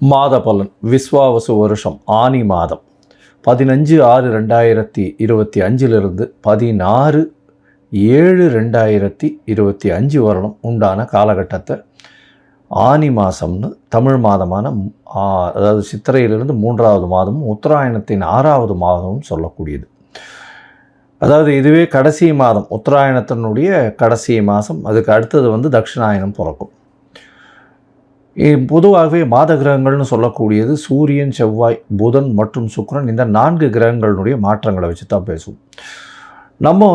மாத பலன் விஸ்வாவசு வருஷம் ஆனி மாதம் 15/6/2025 16/7/2025 வரணும் உண்டான காலகட்டத்தை ஆனி மாதம்னு தமிழ் மாதமான அதாவது சித்திரையிலிருந்து 3வது மாதமும் உத்தராயணத்தின் 6வது மாதமும் சொல்லக்கூடியது. அதாவது இதுவே கடைசி மாதம், உத்தராயணத்தினுடைய கடைசி மாதம். அதுக்கு அடுத்தது தட்சிணாயனம் பிறக்கும். பொதுவாகவே மாத கிரகங்கள்னு சொல்லக்கூடியது சூரியன், செவ்வாய், புதன் மற்றும் சுக்கிரன், இந்த 4 கிரகங்களுடைய மாற்றங்களை வச்சு தான் பேசுவோம். நம்ம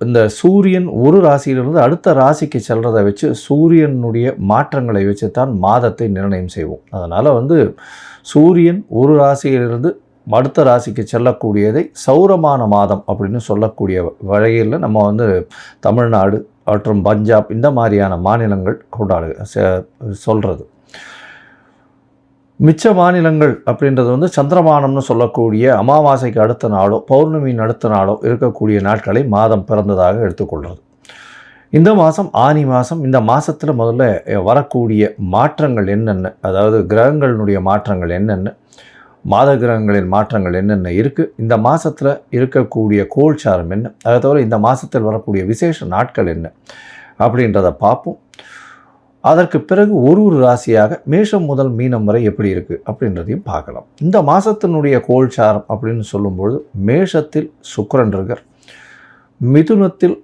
இந்த சூரியன் ஒரு ராசியிலிருந்து அடுத்த ராசிக்கு செல்றதை வச்சு சூரியனுடைய மாற்றங்களை வச்சு தான் மாதத்தை நிர்ணயம் செய்வோம். அதனால் சூரியன் ஒரு ராசியிலிருந்து அடுத்த ராசிக்கு செல்லக்கூடியதை சௌரமான மாதம் அப்படின்னு சொல்லக்கூடிய வகையில் நம்ம தமிழ்நாடு மற்றும் பஞ்சாப் இந்த மாதிரியான மாநிலங்கள் சொல்கிறது. மிச்ச மாநிலங்கள் அப்படின்றது சந்திரமானம்னு சொல்லக்கூடிய அமாவாசைக்கு அடுத்த நாளோ பௌர்ணமியின் அடுத்த நாளோ இருக்கக்கூடிய நாட்களை மாதம் பிறந்ததாக எடுத்துக்கொள்கிறது. இந்த மாதம் ஆனி மாதம். இந்த மாதத்தில் முதல்ல வரக்கூடிய மாற்றங்கள் என்னென்ன, அதாவது கிரகங்களினுடைய மாற்றங்கள் என்னென்ன, மாத கிரகங்களின் மாற்றங்கள் என்னென்ன இருக்குது, இந்த மாதத்தில் இருக்கக்கூடிய கோல்சாரம் என்ன, அதை தவிர இந்த மாதத்தில் வரக்கூடிய விசேஷ நாட்கள் என்ன அப்படின்றத பார்ப்போம். அதற்கு பிறகு ஒரு ராசியாக மேஷம் முதல் மீனம் வரை எப்படி இருக்குது அப்படின்றதையும் பார்க்கலாம். இந்த மாதத்தினுடைய கோல்சாரம் அப்படின்னு சொல்லும்பொழுது மேஷத்தில் சுக்கிரன் இருக்கார், மிதுனத்தில்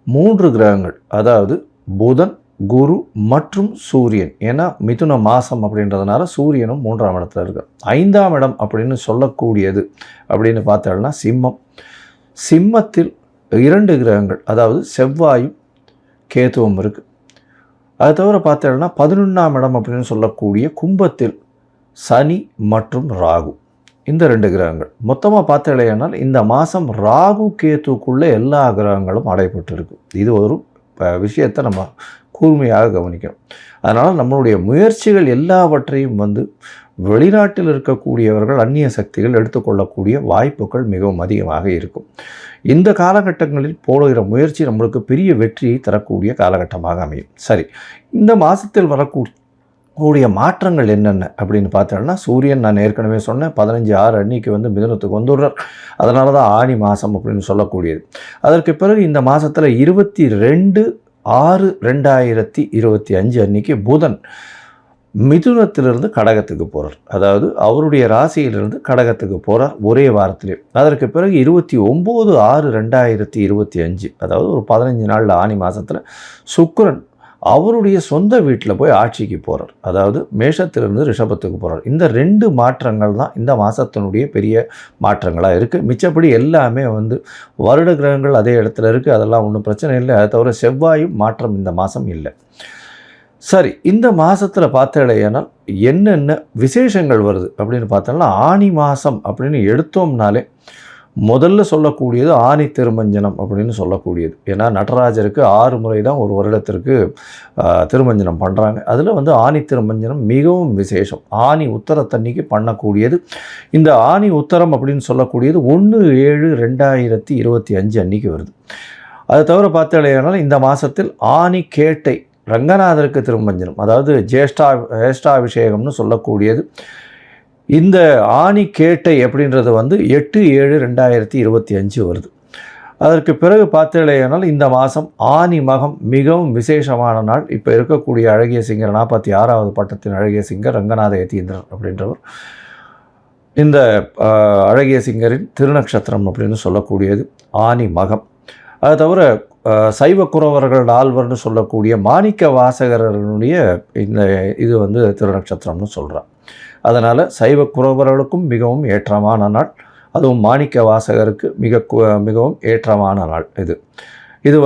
3 கிரகங்கள், அதாவது புதன், குரு மற்றும் சூரியன். ஏன்னா மிதுன மாதம் அப்படின்றதுனால சூரியனும் 3ஆம் இடத்துல இருக்கார். 5ஆம் இடம் அப்படின்னு சொல்லக்கூடியது அப்படின்னு பார்த்தோம்னா சிம்மம். சிம்மத்தில் 2 கிரகங்கள், அதாவது செவ்வாயும் கேதுவும் இருக்குது. அது தவிர பார்த்தோம்னா 11ஆம் இடம் அப்படின்னு சொல்லக்கூடிய கும்பத்தில் சனி மற்றும் ராகு, இந்த 2 கிரகங்கள். மொத்தமாக பார்த்தலையானால் இந்த மாதம் ராகு கேத்துக்குள்ளே எல்லா கிரகங்களும் அடைபட்டு இருக்கு. இது ஒரு விஷயத்தை நம்ம கூர்மையாக கவனிக்கணும். அதனால் நம்மளுடைய முயற்சிகள் எல்லாவற்றையும் வெளிநாட்டில் இருக்கக்கூடியவர்கள், அந்நிய சக்திகள் எடுத்துக்கொள்ளக்கூடிய வாய்ப்புகள் மிகவும் அதிகமாக இருக்கும். இந்த காலகட்டங்களில் போடுகிற முயற்சி நம்மளுக்கு பெரிய வெற்றியை தரக்கூடிய காலகட்டமாக அமையும். சரி, இந்த மாதத்தில் வரக்கூடிய மாற்றங்கள் என்னென்ன அப்படின்னு பார்த்தோம்னா, சூரியன் நான் ஏற்கனவே சொன்னேன் 15/6 அன்னைக்கு மிதுனத்துக்கு வந்துடுறார். அதனால தான் ஆனி மாதம் அப்படின்னு சொல்லக்கூடியது. அதற்கு பிறகு இந்த மாதத்தில் 22/6/2025 அன்னைக்கு புதன் மிதுனத்திலிருந்து கடகத்துக்கு போகிறார். அதாவது அவருடைய ராசியிலிருந்து கடகத்துக்கு போகிறார் ஒரே வாரத்திலே. அதற்கு பிறகு 29/6/2025, அதாவது ஒரு 15 நாளில் ஆனி மாதத்தில் சுக்கிரன் அவருடைய சொந்த வீட்டில் போய் ஆட்சிக்கு போகிறார். அதாவது மேஷத்திலிருந்து ரிஷபத்துக்கு போகிறார். இந்த 2 மாற்றங்கள் தான் இந்த மாதத்தினுடைய பெரிய மாற்றங்களாக இருக்குது. மிச்சப்படி எல்லாமே வருட கிரகங்கள் அதே இடத்துல இருக்குது, அதெல்லாம் ஒன்றும் பிரச்சனை இல்லை. அதை தவிர செவ்வாயும் மாற்றம் இந்த மாதம் இல்லை. சரி, இந்த மாதத்தில் பார்த்தடையானால் என்னென்ன விசேஷங்கள் வருது அப்படின்னு பார்த்தோம்னா, ஆனி மாதம் அப்படின்னு எடுத்தோம்னாலே முதல்ல சொல்லக்கூடியது ஆனி திருமஞ்சனம் அப்படின்னு சொல்லக்கூடியது. ஏன்னா நடராஜருக்கு 6 முறை தான் ஒரு வருடத்திற்கு திருமஞ்சனம் பண்ணுறாங்க. அதில் ஆனி திருமஞ்சனம் மிகவும் விசேஷம். ஆனி உத்தரத்தன்னைக்கு பண்ணக்கூடியது. இந்த ஆனி உத்தரம் அப்படின்னு சொல்லக்கூடியது 1/7/2025 அன்னைக்கு வருது. அதை தவிர பார்த்தடையானால் இந்த மாதத்தில் ஆனி கேட்டை ரங்கநாதருக்கு திருமஞ்சனம், அதாவது ஜேஷ்டாபிஷேகம்னு சொல்லக்கூடியது. இந்த ஆனி கேட்டை அப்படின்றது 8/7/2025 வருது. அதற்கு பிறகு பார்த்தீங்களேனால் இந்த மாதம் ஆனி மகம் மிகவும் விசேஷமான நாள். இப்போ இருக்கக்கூடிய அழகிய சிங்கர் 46வது பட்டத்தின் அழகிய சிங்கர் ரங்கநாத யதீந்திரர் அப்படின்றவர். இந்த அழகிய சிங்கரின் திருநக்ஷத்திரம் அப்படின்னு சொல்லக்கூடியது ஆனி மகம். அது தவிர சைவ குறவர்கள் ஆழ்வர்னு சொல்லக்கூடிய மாணிக்க வாசகரனுடைய இந்த இது திருநக்ஷத்திரம்னு சொல்கிறார். அதனால் சைவ குறவர்களுக்கும் மிகவும் ஏற்றமான நாள், அதுவும் மாணிக்க வாசகருக்கு மிகவும் ஏற்றமான நாள் இது. இது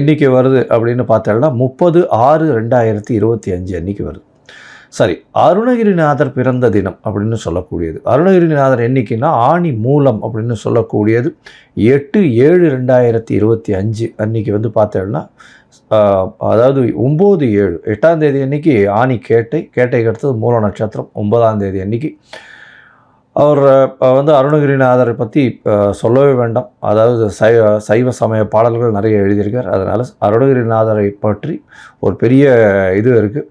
என்றைக்கு வருது அப்படின்னு பார்த்தோம்னா 30/6/2025 அன்றைக்கி வருது. சரி, அருணகிரிநாதர் பிறந்த தினம் அப்படின்னு சொல்லக்கூடியது. அருணகிரிநாதர் என்னைக்குன்னா ஆணி மூலம் அப்படின்னு சொல்லக்கூடியது 8/7/2025 அன்றைக்கி பார்த்தோம்னா, அதாவது 9/7 8ஆம் தேதி அன்றைக்கி ஆணி கேட்டைக்கு அடுத்தது மூல நட்சத்திரம். 9ஆம் தேதி அன்றைக்கி அவர் அருணகிரிநாதரை பற்றி சொல்லவே வேண்டாம். அதாவது சைவ சமய பாடல்கள் நிறைய எழுதியிருக்கார். அதனால் அருணகிரிநாதரை பற்றி ஒரு பெரிய இது இருக்குது.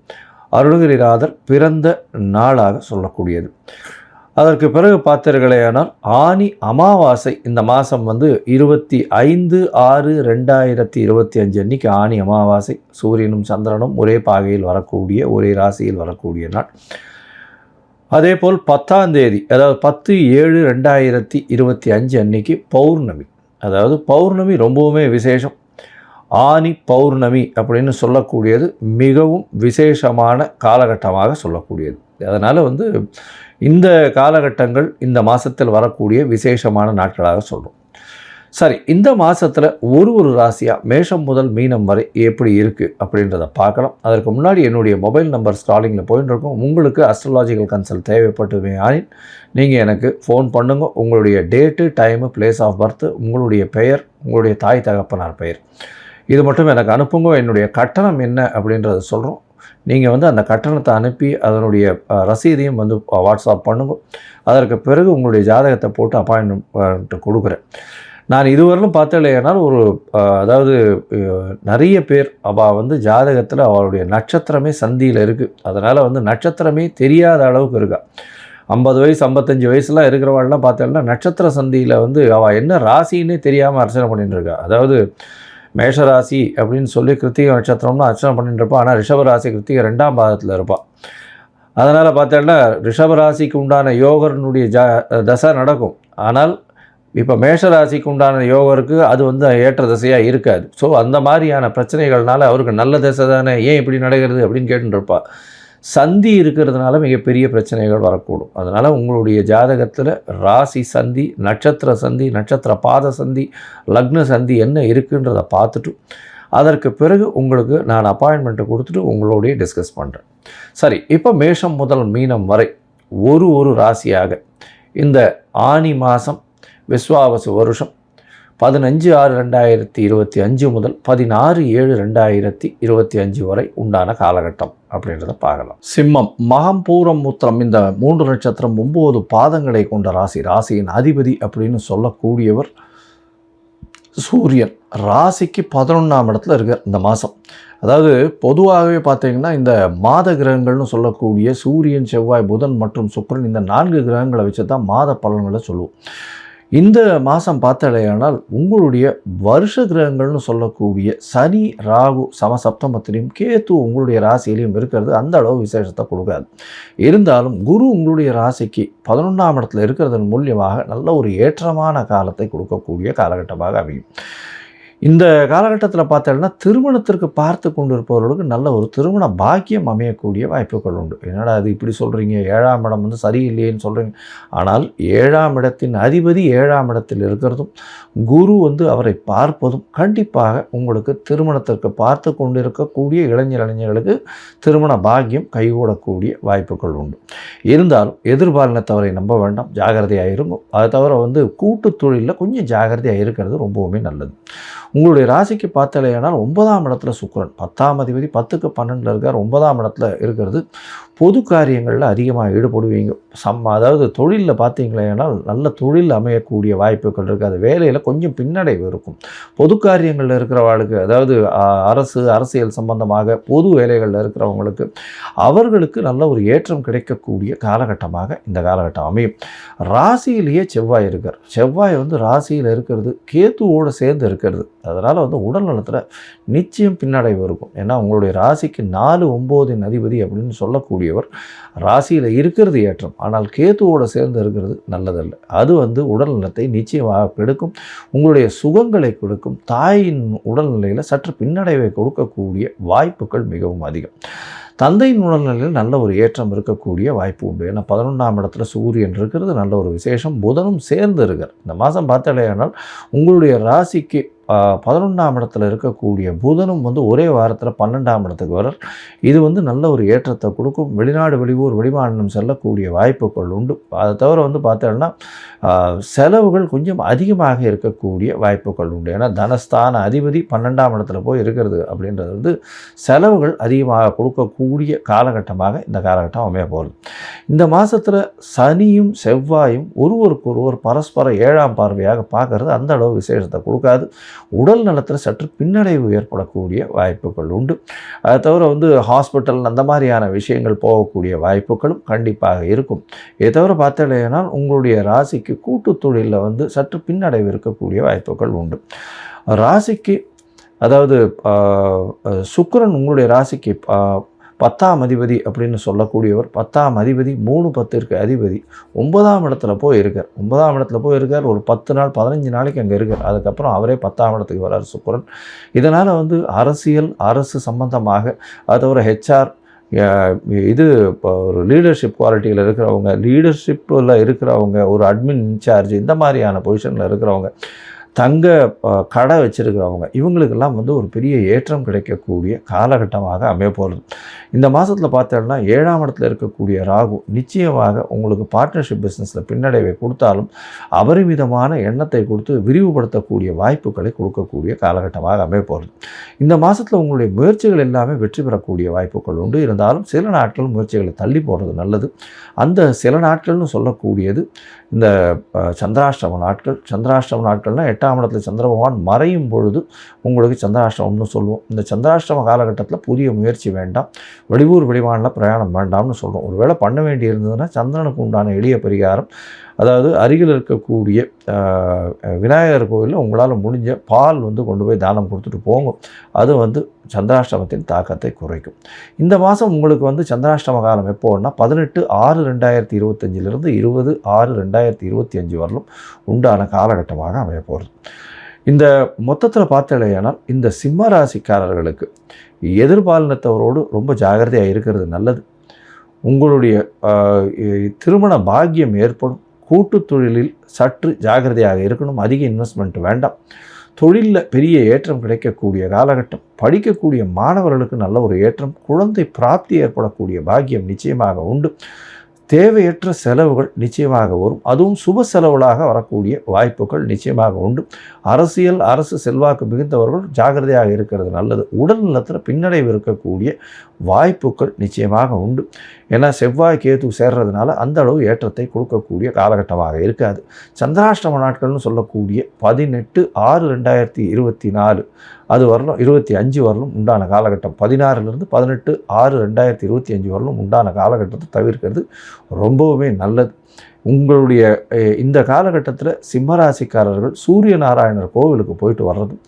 அருணகிரிநாதர் பிறந்த நாளாக சொல்லக்கூடியது. அதற்கு பிறகு பார்த்தீர்களேயானால் ஆனி அமாவாசை இந்த மாதம் 25/6/2025 அன்னைக்கு ஆனி அமாவாசை. சூரியனும் சந்திரனும் ஒரே பாகையில் வரக்கூடிய, ஒரே ராசியில் வரக்கூடிய நாள். அதேபோல் 10ஆம் தேதி, அதாவது 10/7/2025 அன்னைக்கு பௌர்ணமி. அதாவது பௌர்ணமி ரொம்பவுமே விசேஷம். ஆனி பௌர்ணமி அப்படின்னு சொல்லக்கூடியது மிகவும் விசேஷமான காலகட்டமாக சொல்லக்கூடியது. அதனால் இந்த காலகட்டங்கள் இந்த மாதத்தில் வரக்கூடிய விசேஷமான நாட்களாக சொல்கிறோம். சரி, இந்த மாதத்தில் ஒரு ராசியாக மேஷம் முதல் மீனம் வரை எப்படி இருக்குது அப்படின்றத பார்க்கலாம். அதற்கு முன்னாடி என்னுடைய மொபைல் நம்பர் ஸ்க்ராலிங்கில் போயிட்டு இருக்கும். உங்களுக்கு அஸ்ட்ராலாஜிக்கல் கன்சல்ட் தேவைப்பட்டுமே ஆனின் நீங்கள் எனக்கு ஃபோன் பண்ணுங்க. உங்களுடைய date, time, place of birth, உங்களுடைய பெயர், உங்களுடைய தாய் தகப்பனார் பெயர், இது மட்டும் எனக்கு அனுப்புங்க. என்னுடைய கட்டணம் என்ன அப்படின்றத சொல்கிறோம். நீங்கள் அந்த கட்டணத்தை அனுப்பி அதனுடைய ரசீதையும் வாட்ஸ்அப் பண்ணுங்க. அதற்கு பிறகு உங்களுடைய ஜாதகத்தை போட்டு அப்பாயின்மெண்ட் கொடுக்குறேன். நான் இதுவரையிலும் பார்த்தேனால் அதாவது நிறைய பேர் ஜாதகத்தில் அவளுடைய நட்சத்திரமே சந்தியில் இருக்குது. அதனால் நட்சத்திரமே தெரியாத அளவுக்கு இருக்கா. 50 வயசு 55 வயசுலாம் இருக்கிறவாள்லாம் பார்த்தேன்னா நட்சத்திர சந்தியில் அவள் என்ன ராசின்னே தெரியாமல் அர்ச்சனை பண்ணிட்டு இருக்கா. அதாவது மேஷராசி அப்படின்னு சொல்லி கிருத்திகை நட்சத்திரம்னு அர்ச்சனை பண்ணிட்டு இருப்பாள். ஆனால் ரிஷபராசி கிருத்திகை 2ஆம் பாதத்தில் இருப்பாள். அதனால் பார்த்தேன்னா ரிஷபராசிக்கு உண்டான யோகனுடைய தசை நடக்கும். ஆனால் இப்போ மேஷராசிக்கு உண்டான யோகருக்கு அது ஏற்ற திசையாக இருக்காது. ஸோ அந்த மாதிரியான பிரச்சனைகள்னால அவருக்கு நல்ல திசை தானே, ஏன் இப்படி நடக்கிறது அப்படின்னு கேட்டுருப்பாள். சந்தி இருக்கிறதுனால மிகப்பெரிய பிரச்சனைகள் வரக்கூடும். அதனால் உங்களுடைய ஜாதகத்தில் ராசி சந்தி, நட்சத்திர சந்தி, நட்சத்திர பாத சந்தி, லக்ன சந்தி என்ன இருக்குன்றதை பார்த்துட்டு அதற்கு பிறகு உங்களுக்கு நான் அப்பாயின்மெண்ட்டை கொடுத்துட்டு உங்களோடைய டிஸ்கஸ் பண்ணுறேன். சரி, இப்போ மேஷம் முதல் மீனம் வரை ஒரு ராசியாக இந்த ஆனி மாதம் விஸ்வாவசு வருஷம் 15/6/2025 முதல் 16/7/2025 வரை உண்டான காலகட்டம் அப்படின்றத பார்க்கலாம். சிம்மம், மகம், பூரம், உத்திரம் இந்த 3 நட்சத்திரம் 9 பாதங்களை கொண்ட ராசி. ராசியின் அதிபதி அப்படின்னு சொல்லக்கூடியவர் சூரியன். ராசிக்கு 11ஆம் இடத்துல இருக்கார் இந்த மாதம். அதாவது பொதுவாகவே பார்த்தீங்கன்னா இந்த மாத கிரகங்கள்னு சொல்லக்கூடிய சூரியன், செவ்வாய், புதன் மற்றும் சுக்கிரன் இந்த 4 கிரகங்களை வச்சு தான் மாத பலன்களை சொல்லுவோம். இந்த மாதம் பார்த்தாலேயானால் உங்களுடைய வருஷ கிரகங்கள்னு சொல்லக்கூடிய சனி, ராகு சமசப்தமத்திலையும் கேத்து உங்களுடைய ராசியிலையும் இருக்கிறது அந்த அளவு விசேஷத்தை கொடுக்காது. இருந்தாலும் குரு உங்களுடைய ராசிக்கு 11ஆம் இடத்துல இருக்கிறதன் மூலியமாக நல்ல ஒரு ஏற்றமான காலத்தை கொடுக்கக்கூடிய காலகட்டமாக அமையும். இந்த காலகட்டத்தில் பார்த்தோம்னா திருமணத்திற்கு பார்த்து கொண்டு இருப்பவர்களுக்கு நல்ல ஒரு திருமண பாக்கியம் அமையக்கூடிய வாய்ப்புகள் உண்டு. என்னடா அது இப்படி சொல்கிறீங்க, 7ஆம் இடம் சரியில்லையேன்னு சொல்கிறீங்க. ஆனால் 7ஆம் இடத்தின் அதிபதி 7ஆம் இடத்தில் இருக்கிறதும் குரு அவரை பார்ப்பதும் கண்டிப்பாக உங்களுக்கு திருமணத்திற்கு பார்த்து கொண்டு இருக்கக்கூடிய இளைஞர்களுக்கு திருமண பாக்கியம் கைகூடக்கூடிய வாய்ப்புகள் உண்டு. இருந்தாலும் எதிர்பாலினத்தவரை நம்ப வேண்டாம், ஜாகிரதையாக இருக்கும். அதை தவிர கூட்டு தொழிலில் கொஞ்சம் ஜாகிரதையாக இருக்கிறது ரொம்பவுமே நல்லது. உங்களுடைய ராசிக்கு பார்த்தாலேயானால் 9ஆம் இடத்துல சுக்கிரன், 10ஆம் அதிபதி 10க்கு 12 இருக்கார். 9ஆம் இடத்துல இருக்கிறது பொது காரியங்களில் அதிகமாக ஈடுபடுவீங்க. அதாவது தொழிலில் பார்த்தீங்களேனால் நல்ல தொழில் அமையக்கூடிய வாய்ப்புகள் இருக்குது. அது வேலையில் கொஞ்சம் பின்னடைவு இருக்கும். பொது காரியங்களில் இருக்கிறவர்களுக்கு, அதாவது அரசியல் சம்பந்தமாக பொது வேலைகளில் இருக்கிறவங்களுக்கு அவர்களுக்கு நல்ல ஒரு ஏற்றம் கிடைக்கக்கூடிய காலகட்டமாக இந்த காலகட்டம் அமையும். ராசியிலேயே செவ்வாய் இருக்கார். செவ்வாய் ராசியில் இருக்கிறது கேத்துவோடு சேர்ந்து இருக்கிறது. அதனால் உடல் நலத்தில் நிச்சயம் பின்னடைவு இருக்கும். ஏன்னா உங்களுடைய ராசிக்கு 4, 9 அதிபதி அப்படின்னு சொல்லக்கூடியவர் ராசியில் இருக்கிறது ஏற்றம். ஆனால் கேத்துவோடு சேர்ந்து இருக்கிறது நல்லதல்ல. அது உடல் நலத்தை நிச்சயமாக கெடுக்கும், உங்களுடைய சுகங்களை கொடுக்கும், தாயின் உடல்நிலையில் சற்று பின்னடைவை கொடுக்கக்கூடிய வாய்ப்புகள் மிகவும் அதிகம். தந்தையின் உடல்நிலையில் நல்ல ஒரு ஏற்றம் இருக்கக்கூடிய வாய்ப்பு உண்டு. ஏன்னா 11ஆம் இடத்துல சூரியன் இருக்கிறது நல்ல ஒரு விசேஷம். புதனும் சேர்ந்து இருக்கார். இந்த மாதம் பார்த்தாலேயானால் உங்களுடைய ராசிக்கு 11ஆம் இடத்துல இருக்கக்கூடிய புதனும் ஒரே வாரத்தில் 12ஆம் இடத்துக்கு வரார். இது நல்ல ஒரு ஏற்றத்தை கொடுக்கும். வெளிநாடு, வெளியூர், வெளிமாநிலம் செல்லக்கூடிய வாய்ப்புகள் உண்டு. அதை தவிர பார்த்தோம்னா செலவுகள் கொஞ்சம் அதிகமாக இருக்கக்கூடிய வாய்ப்புகள் உண்டு. ஏன்னா தனஸ்தான அதிபதி 12ஆம் இடத்துல போய் இருக்கிறது அப்படின்றது செலவுகள் அதிகமாக கொடுக்கக்கூடிய காலகட்டமாக இந்த காலகட்டம் அமைய போகிறது. இந்த மாதத்தில் சனியும் செவ்வாயும் ஒருவருக்கொருவர் பரஸ்பர 7ஆம் பார்வையாக பார்க்கறது அந்த அளவு விசேஷத்தை கொடுக்காது. உடல் நலத்தில் சற்று பின்னடைவு ஏற்படக்கூடிய வாய்ப்புகள் உண்டு. அதை தவிர ஹாஸ்பிட்டல் அந்த மாதிரியான விஷயங்கள் போகக்கூடிய வாய்ப்புகளும் கண்டிப்பாக இருக்கும். இதை தவிர பார்த்தீங்கன்னா உங்களுடைய ராசிக்கு கூட்டு தொழிலில் சற்று பின்னடைவு இருக்கக்கூடிய வாய்ப்புகள் உண்டு. ராசிக்கு அதாவது சுக்கிரன் உங்களுடைய ராசிக்கு 10ஆம் அதிபதி அப்படின்னு சொல்லக்கூடியவர், 10ஆம் அதிபதி 3-10 அதிபதி 9ஆம் இடத்துல போய் இருக்கார். 9ஆம் இடத்துல போய் இருக்கார். ஒரு 10 நாள் 15 நாளைக்கு அங்கே இருக்கார். அதுக்கப்புறம் அவரே 10ஆம் இடத்துக்கு வர்றார் சுக்கிரன். இதனால் அரசியல், அரசு சம்பந்தமாக, அது தவிர ஹெச்ஆர், இது இப்போ ஒரு லீடர்ஷிப் குவாலிட்டியில் இருக்கிறவங்க, லீடர்ஷிப்பில் இருக்கிறவங்க, ஒரு அட்மின் இன்சார்ஜ், இந்த மாதிரியான பொசிஷனில் இருக்கிறவங்க, தங்க கடை வச்சுருக்கிறவங்க, இவங்களுக்கெல்லாம் ஒரு பெரிய ஏற்றம் கிடைக்கக்கூடிய காலகட்டமாக அமைய போகிறது. இந்த மாதத்தில் பார்த்தோம்னா 7ஆம் இடத்துல இருக்கக்கூடிய ராகு நிச்சயமாக உங்களுக்கு பார்ட்னர்ஷிப் பிஸ்னஸில் பின்னடைவை கொடுத்தாலும் அபரிமிதமான எண்ணத்தை கொடுத்து விரிவுபடுத்தக்கூடிய வாய்ப்புகளை கொடுக்கக்கூடிய காலகட்டமாக அமைய போகிறது. இந்த மாதத்தில் உங்களுடைய முயற்சிகள் எல்லாமே வெற்றி பெறக்கூடிய வாய்ப்புகள் உண்டு. இருந்தாலும் சில நாட்கள் முயற்சிகளை தள்ளி போடுறது நல்லது. அந்த சில நாட்கள்னு சொல்லக்கூடியது இந்த சந்திராஷ்டம நாட்கள். சந்திராஷ்டம நாட்கள்னால் 8ஆம் இடத்துல சந்திர பகவான் மறையும் பொழுது உங்களுக்கு சந்திராஷ்டமம்னு சொல்லுவோம். இந்த சந்திராஷ்டம காலகட்டத்தில் புதிய முயற்சி வேண்டாம், வெளியூர் வெளிமாநில பிரயாணம் வேண்டாம்னு சொல்கிறோம். ஒரு வேளை பண்ண வேண்டி இருந்ததுன்னா சந்திரனுக்கு உண்டான எளிய பரிகாரம், அதாவது அருகில் இருக்கக்கூடிய விநாயகர் கோவிலில் உங்களால் முடிஞ்ச பால் கொண்டு போய் தானம் கொடுத்துட்டு போங்க. அது சந்திராஷ்டமத்தின் தாக்கத்தை குறைக்கும். இந்த மாதம் உங்களுக்கு சந்திராஷ்டம காலம் எப்போன்னா 18/6/2025 20/6/2025 வரலும் உண்டான காலகட்டமாக அமைய போகிறது. இந்த மொத்தத்தில் பார்த்தலையானால் இந்த சிம்ம ராசிக்காரர்களுக்கு எதிர்பாலினத்தவரோடு ரொம்ப ஜாகிரதையாக இருக்கிறது நல்லது. உங்களுடைய திருமண பாக்கியம் ஏற்படும். கூட்டு தொழிலில் சற்று ஜாகிரதையாக இருக்கணும். அதிக இன்வெஸ்ட்மெண்ட் வேண்டாம். தொழிலில் பெரிய ஏற்றம் கிடைக்கக்கூடிய காலகட்டம். படிக்கக்கூடிய மாணவர்களுக்கு நல்ல ஒரு ஏற்றம். குழந்தை பிராப்தி ஏற்படக்கூடிய பாக்கியம் நிச்சயமாக உண்டு. தேவையற்ற செலவுகள் நிச்சயமாக வரும். அதுவும் சுப செலவுகளாக வரக்கூடிய வாய்ப்புகள் நிச்சயமாக உண்டு. அரசியல், அரசு செல்வாக்கு மிகுந்தவர்கள் ஜாகிரதையாக இருக்கிறது நல்லது. உடல் நலத்தில் பின்னடைவு இருக்கக்கூடிய வாய்ப்புகள் நிச்சயமாக உண்டு. ஏன்னா செவ்வாய் கேது சேர்றதுனால அந்த அளவு ஏற்றத்தை கொடுக்கக்கூடிய காலகட்டமாக இருக்காது. சந்திராஷ்டம நாட்கள்னு சொல்லக்கூடிய 18/6/2024 அது வரலும் 25 வரலும் உண்டான காலகட்டம். 16லேருந்து 18/6/2025 வரலும் உண்டான காலகட்டத்தை தவிர்க்கிறது ரொம்பவுமே நல்லது. உங்களுடைய இந்த காலகட்டத்தில் சிம்மராசிக்காரர்கள் சூரிய நாராயணர் கோவிலுக்கு போயிட்டு வர்றதும்,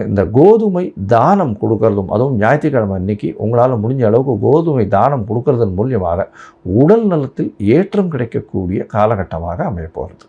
இந்த கோதுமை தானம் கொடுக்கறதும், அதுவும் ஞாயிற்றுக்கிழமை அன்னைக்கு உங்களால் முடிஞ்ச அளவுக்கு கோதுமை தானம் கொடுக்கறதன் மூலியமாக உடல் நலத்தில் ஏற்றம் கிடைக்கக்கூடிய காலகட்டமாக அமைய போகிறது.